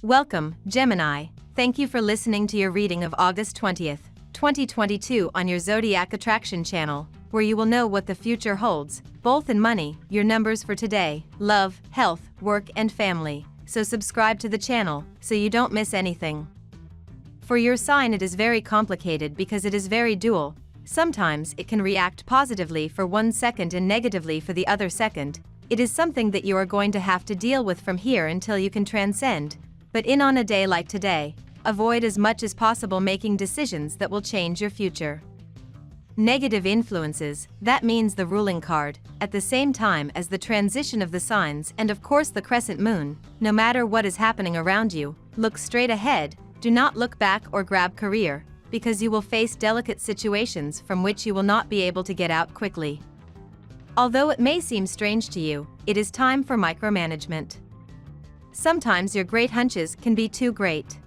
Welcome, Gemini. Thank you for listening to your reading of August 20th, 2022 on your Zodiac Attraction channel, where you will know what the future holds, both in money, your numbers for today, love, health, work and family. So subscribe to the channel, so you don't miss anything. For your sign it is very complicated because it is very dual. Sometimes it can react positively for 1 second and negatively for the other second. It is something that you are going to have to deal with from here until you can transcend. But on a day like today, avoid as much as possible making decisions that will change your future. Negative influences, that means the ruling card, at the same time as the transition of the signs and of course the crescent moon. No matter what is happening around you, look straight ahead, do not look back or grab career, because you will face delicate situations from which you will not be able to get out quickly. Although it may seem strange to you, it is time for micromanagement. Sometimes your great hunches can be too great.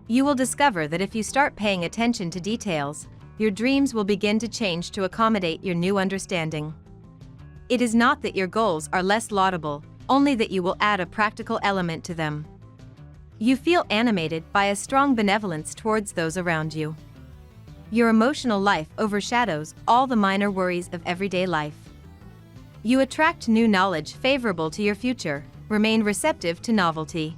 You will discover that if you start paying attention to details, your dreams will begin to change to accommodate your new understanding. It is not that your goals are less laudable, only that you will add a practical element to them. You feel animated by a strong benevolence towards those around you. Your emotional life overshadows all the minor worries of everyday life. You attract new knowledge favorable to your future. Remain receptive to novelty.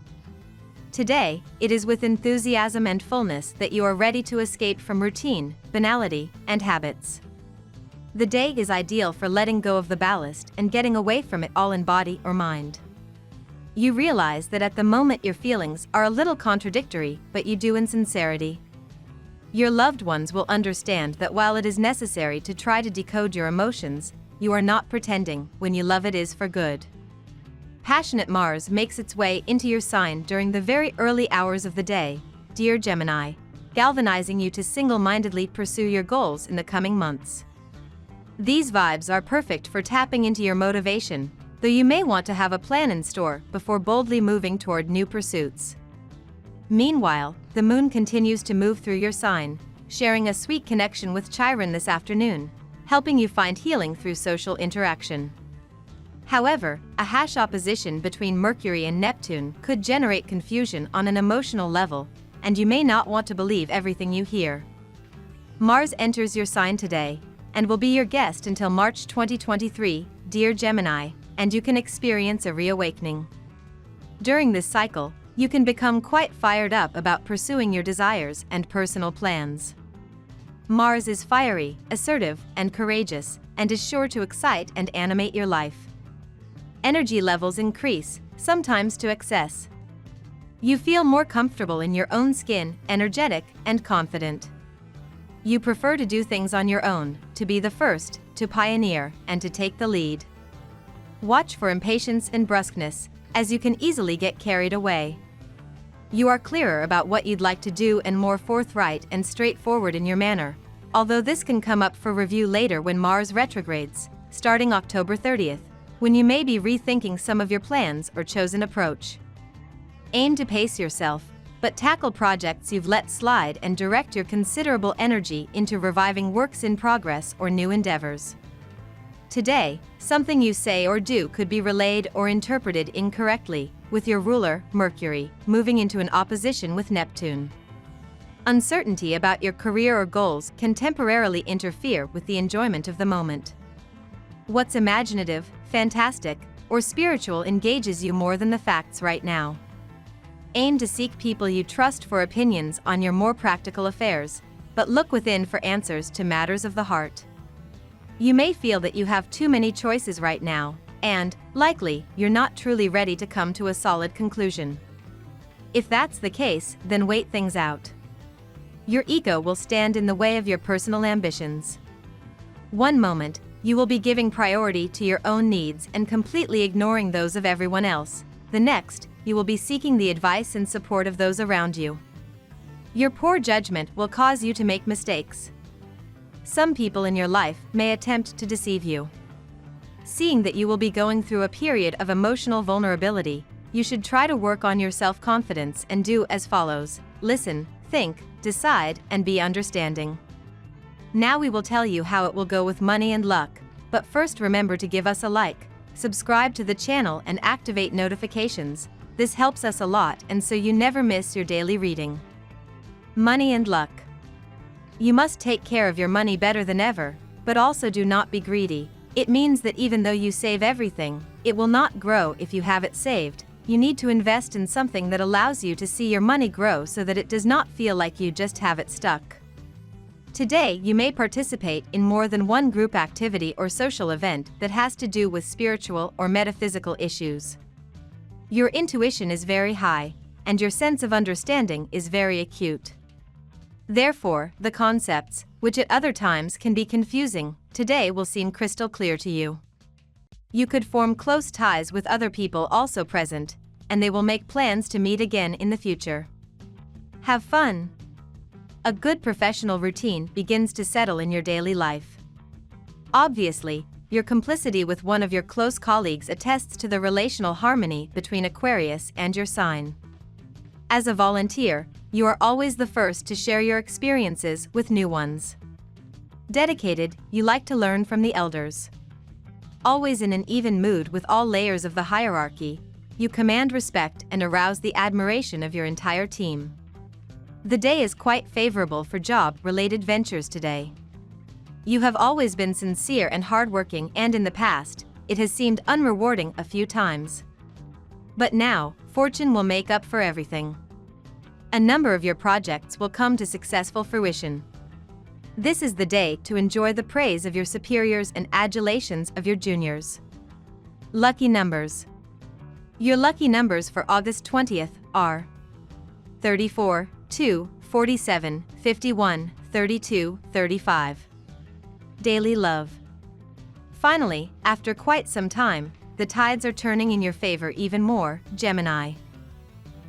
Today, it is with enthusiasm and fullness that you are ready to escape from routine, banality, and habits. The day is ideal for letting go of the ballast and getting away from it all in body or mind. You realize that at the moment your feelings are a little contradictory, but you do in sincerity. Your loved ones will understand that while it is necessary to try to decode your emotions, you are not pretending. When you love, it is for good. Passionate Mars makes its way into your sign during the very early hours of the day, dear Gemini, galvanizing you to single-mindedly pursue your goals in the coming months. These vibes are perfect for tapping into your motivation, though you may want to have a plan in store before boldly moving toward new pursuits. Meanwhile, the moon continues to move through your sign, sharing a sweet connection with Chiron this afternoon, helping you find healing through social interaction. However, a harsh opposition between Mercury and Neptune could generate confusion on an emotional level, and you may not want to believe everything you hear. Mars enters your sign today, and will be your guest until March 2023, dear Gemini, and you can experience a reawakening. During this cycle, you can become quite fired up about pursuing your desires and personal plans. Mars is fiery, assertive, and courageous, and is sure to excite and animate your life. Energy levels increase, sometimes to excess. You feel more comfortable in your own skin, energetic and confident. You prefer to do things on your own, to be the first, to pioneer, and to take the lead. Watch for impatience and brusqueness, as you can easily get carried away. You are clearer about what you'd like to do and more forthright and straightforward in your manner, although this can come up for review later when Mars retrogrades, starting October 30th. When you may be rethinking some of your plans or chosen approach. Aim to pace yourself, but tackle projects you've let slide and direct your considerable energy into reviving works in progress or new endeavors. Today, something you say or do could be relayed or interpreted incorrectly, with your ruler, Mercury, moving into an opposition with Neptune. Uncertainty about your career or goals can temporarily interfere with the enjoyment of the moment. What's imaginative, fantastic, or spiritual engages you more than the facts right now. Aim to seek people you trust for opinions on your more practical affairs, but look within for answers to matters of the heart. You may feel that you have too many choices right now, and, likely, you're not truly ready to come to a solid conclusion. If that's the case, then wait things out. Your ego will stand in the way of your personal ambitions. One moment, you will be giving priority to your own needs and completely ignoring those of everyone else. The next, you will be seeking the advice and support of those around you. Your poor judgment will cause you to make mistakes. Some people in your life may attempt to deceive you. Seeing that you will be going through a period of emotional vulnerability, you should try to work on your self-confidence and do as follows: listen, think, decide, and be understanding. Now we will tell you how it will go with money and luck, but first remember to give us a like, subscribe to the channel and activate notifications. This helps us a lot, and so you never miss your daily reading. Money and luck. You must take care of your money better than ever, but also do not be greedy. It means that even though you save everything, it will not grow if you have it saved. You need to invest in something that allows you to see your money grow so that it does not feel like you just have it stuck. Today, you may participate in more than one group activity or social event that has to do with spiritual or metaphysical issues. Your intuition is very high, and your sense of understanding is very acute. Therefore, the concepts, which at other times can be confusing, today will seem crystal clear to you. You could form close ties with other people also present, and they will make plans to meet again in the future. Have fun. A good professional routine begins to settle in your daily life. Obviously, your complicity with one of your close colleagues attests to the relational harmony between Aquarius and your sign. As a volunteer, you are always the first to share your experiences with new ones. Dedicated, you like to learn from the elders. Always in an even mood with all layers of the hierarchy, you command respect and arouse the admiration of your entire team. The day is quite favorable for job-related ventures today. You have always been sincere and hardworking, and in the past, it has seemed unrewarding a few times. But now, fortune will make up for everything. A number of your projects will come to successful fruition. This is the day to enjoy the praise of your superiors and adulations of your juniors. Lucky numbers. Your lucky numbers for August 20th are 34, 2, 47, 51, 32, 35. Daily love. Finally, after quite some time, the tides are turning in your favor even more, Gemini.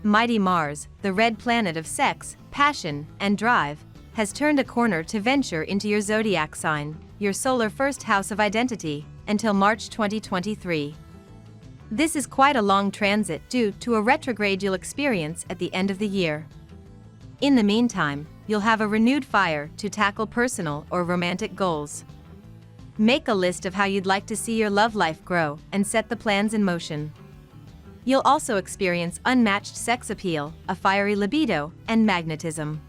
Mighty Mars, the red planet of sex, passion, and drive, has turned a corner to venture into your zodiac sign, your solar first house of identity, until March 2023. This is quite a long transit due to a retrograde you'll experience at the end of the year. In the meantime, you'll have a renewed fire to tackle personal or romantic goals. Make a list of how you'd like to see your love life grow and set the plans in motion. You'll also experience unmatched sex appeal, a fiery libido, and magnetism.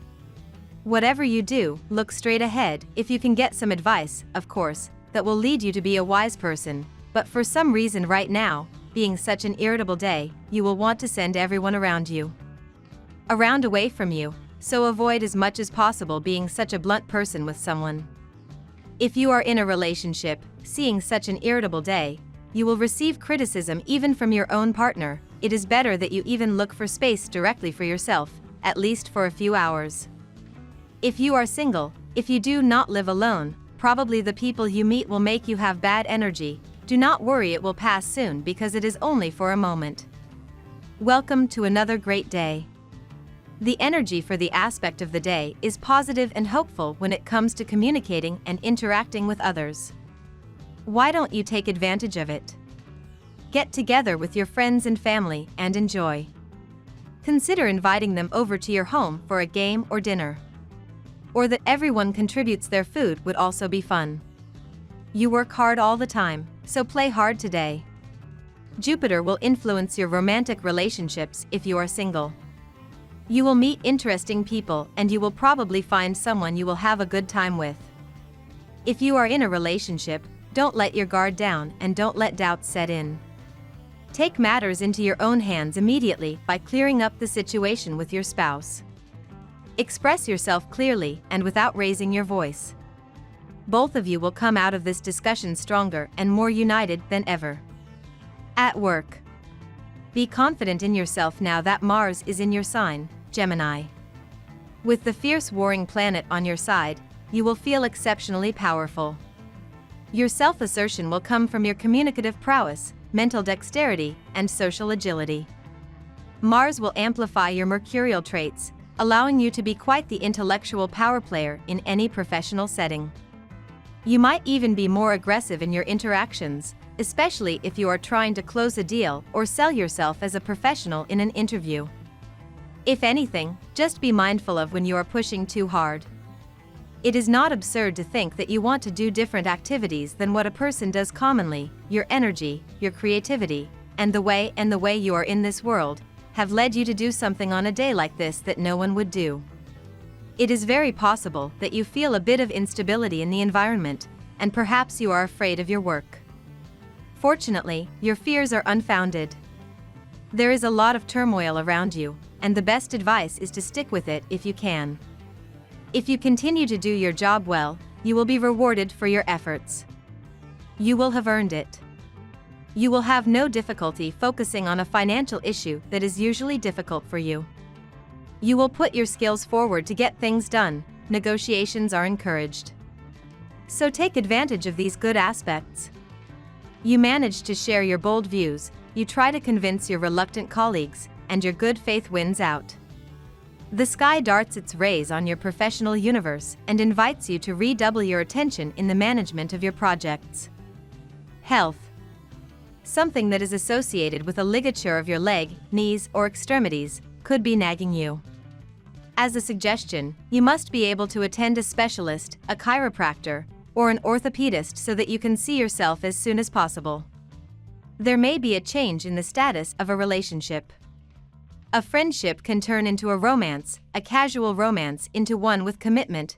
Whatever you do, look straight ahead. If you can get some advice, of course, that will lead you to be a wise person, but for some reason right now, being such an irritable day, you will want to send everyone around away from you, so avoid as much as possible being such a blunt person with someone. If you are in a relationship, seeing such an irritable day, you will receive criticism even from your own partner. It is better that you even look for space directly for yourself, at least for a few hours. If you are single, if you do not live alone, probably the people you meet will make you have bad energy. Do not worry, it will pass soon because it is only for a moment. Welcome to another great day. The energy for the aspect of the day is positive and hopeful when it comes to communicating and interacting with others. Why don't you take advantage of it? Get together with your friends and family and enjoy. Consider inviting them over to your home for a game or dinner. Or that everyone contributes their food would also be fun. You work hard all the time, so play hard today. Jupiter will influence your romantic relationships if you are single. You will meet interesting people and you will probably find someone you will have a good time with. If you are in a relationship, don't let your guard down and don't let doubts set in. Take matters into your own hands immediately by clearing up the situation with your spouse. Express yourself clearly and without raising your voice. Both of you will come out of this discussion stronger and more united than ever. At work. Be confident in yourself now that Mars is in your sign, Gemini. With the fierce warring planet on your side, you will feel exceptionally powerful. Your self-assertion will come from your communicative prowess, mental dexterity, and social agility. Mars will amplify your mercurial traits, allowing you to be quite the intellectual power player in any professional setting. You might even be more aggressive in your interactions, especially if you are trying to close a deal or sell yourself as a professional in an interview. If anything, just be mindful of when you are pushing too hard. It is not absurd to think that you want to do different activities than what a person does commonly. Your energy, your creativity, and the way you are in this world have led you to do something on a day like this that no one would do. It is very possible that you feel a bit of instability in the environment, and perhaps you are afraid of your work. Fortunately, your fears are unfounded. There is a lot of turmoil around you, and the best advice is to stick with it if you can. If you continue to do your job well, you will be rewarded for your efforts. You will have earned it. You will have no difficulty focusing on a financial issue that is usually difficult for you. You will put your skills forward to get things done. Negotiations are encouraged. So take advantage of these good aspects. You manage to share your bold views, you try to convince your reluctant colleagues, and your good faith wins out. The sky darts its rays on your professional universe and invites you to redouble your attention in the management of your projects. Health. Something that is associated with a ligature of your leg, knees, or extremities could be nagging you. As a suggestion, you must be able to attend a specialist, a chiropractor, or an orthopedist so that you can see yourself as soon as possible. There may be a change in the status of a relationship. A friendship can turn into a romance, a casual romance into one with commitment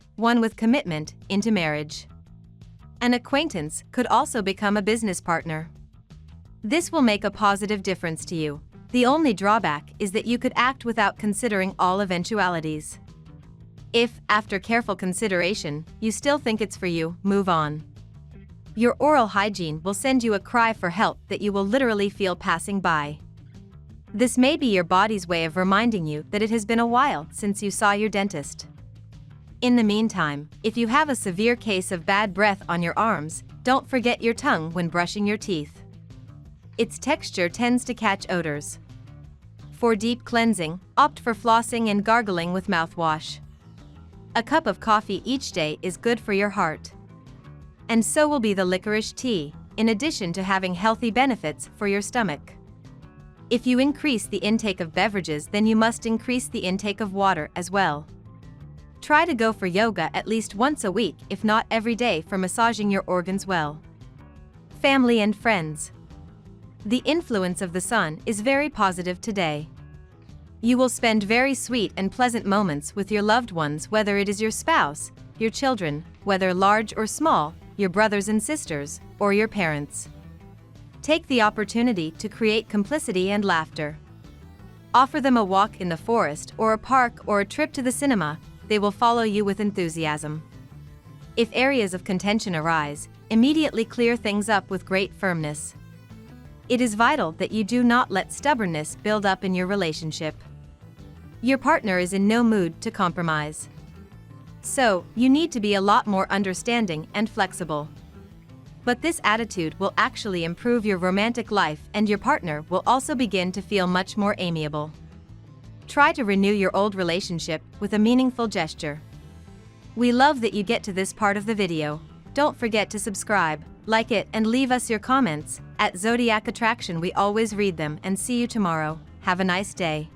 into marriage. An acquaintance could also become a business partner. This will make a positive difference to you. The only drawback is that you could act without considering all eventualities. If, after careful consideration, you still think it's for you, move on. Your oral hygiene will send you a cry for help that you will literally feel passing by. This may be your body's way of reminding you that it has been a while since you saw your dentist. In the meantime, if you have a severe case of bad breath on your arms, don't forget your tongue when brushing your teeth. Its texture tends to catch odors. For deep cleansing, opt for flossing and gargling with mouthwash. A cup of coffee each day is good for your heart. And so will be the licorice tea, in addition to having healthy benefits for your stomach. If you increase the intake of beverages, then you must increase the intake of water as well. Try to go for yoga at least once a week, if not every day, for massaging your organs well. Family and friends. The influence of the sun is very positive today. You will spend very sweet and pleasant moments with your loved ones, whether it is your spouse, your children, whether large or small, your brothers and sisters, or your parents. Take the opportunity to create complicity and laughter. Offer them a walk in the forest or a park or a trip to the cinema, they will follow you with enthusiasm. If areas of contention arise, immediately clear things up with great firmness. It is vital that you do not let stubbornness build up in your relationship. Your partner is in no mood to compromise. So, you need to be a lot more understanding and flexible. But this attitude will actually improve your romantic life, and your partner will also begin to feel much more amiable. Try to renew your old relationship with a meaningful gesture. We love that you get to this part of the video. Don't forget to subscribe, like it, and leave us your comments. At Zodiac Attraction, we always read them, and see you tomorrow. Have a nice day.